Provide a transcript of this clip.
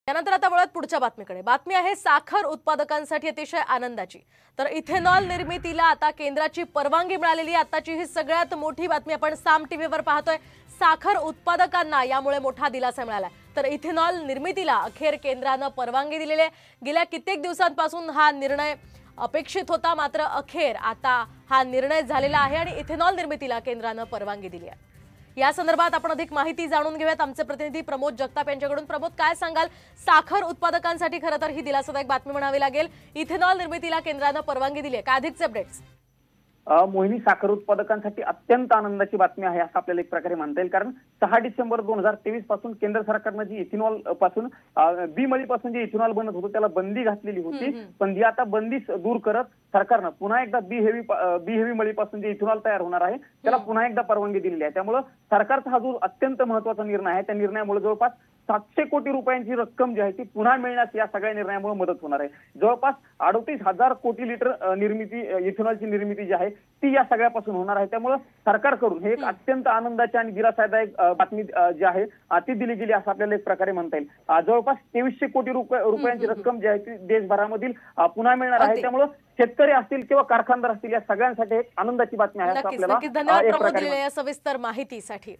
त्यानंतर आता वळत पुढच्या बातमीकडे। बातमी आहे साखर उत्पादकांसाठी अतिशय आनंदाची। तर इथेनॉल निर्मितीला आता केंद्राची परवानगी मिळालेली आहे। आताची ही सगळ्यात मोठी बातमी आपण साम टीव्हीवर पाहतोय। साखर उत्पादकांना यामुळे मोठा दिलासा मिळाला। तर इथेनॉल निर्मितीला अखेर केंद्राने परवानगी दिलेली आहे। गेल्या कित्येक दिवसांपासून हा निर्णय अपेक्षित होता, मात्र अखेर आता हा निर्णय झालेला आहे आणि इथेनॉल निर्मितीला केंद्राने परवानगी दिली आहे। या संदर्भात आपण अधिक माहिती जाणून घेऊयात आमचे प्रतिनिधी प्रमोद जगताप यांच्याकडून। प्रमोद, काय सांगाल? साखर उत्पादकांसाठी खरं तर ही दिलासादायक बातमी म्हणावी लागेल। इथेनॉल निर्मितीला केंद्राने परवानगी दिली आहे, काय अधिकचे अपडेट्स? मोहिनी, साखर उत्पादकांसाठी अत्यंत आनंदाची बातमी आहे असं आपल्याला एक प्रकारे म्हणता येईल। कारण 6 डिसेंबर 2023 पासून केंद्र सरकारने जी इथेनॉल पासून बी मळीपासून जे इथेनॉल बनत होतं त्याला बंदी घातलेली होती, पण ती आता बंदी दूर करत सरकारनं पुन्हा एकदा बी हेवी मळीपासून जे इथेनॉल तयार होणार आहे त्याला पुन्हा एकदा परवानगी दिलेली आहे। त्यामुळे सरकारचा हा जो अत्यंत महत्त्वाचा निर्णय आहे, त्या निर्णयामुळे जवळपास 700 कोटी रुपयांची रक्कम जी आहे ती पुन्हा मिळण्यास या सगळ्या निर्णयामुळे मदत होणार आहे। जवळपास 38,000 कोटी लिटर निर्मिती इथेनॉलची निर्मिती जी आहे ती या सगळ्यापासून होणार आहे। त्यामुळे सरकारकडून हे एक अत्यंत आनंदाची आणि दिलासादायक बातमी जी आहे ती दिली गेली असं आपल्याला एक प्रकारे म्हणता येईल। जवळपास 2300 कोटी रुपयांची रक्कम जी आहे ती देशभरामधील पुन्हा मिळणार आहे। त्यामुळे शेतकरी असतील किंवा कारखानदार असतील या सगळ्यांसाठी एक आनंदाची बातमी आहे असं आपल्याला धन्यवाद प्रमोद, सविस्तर माहितीसाठी।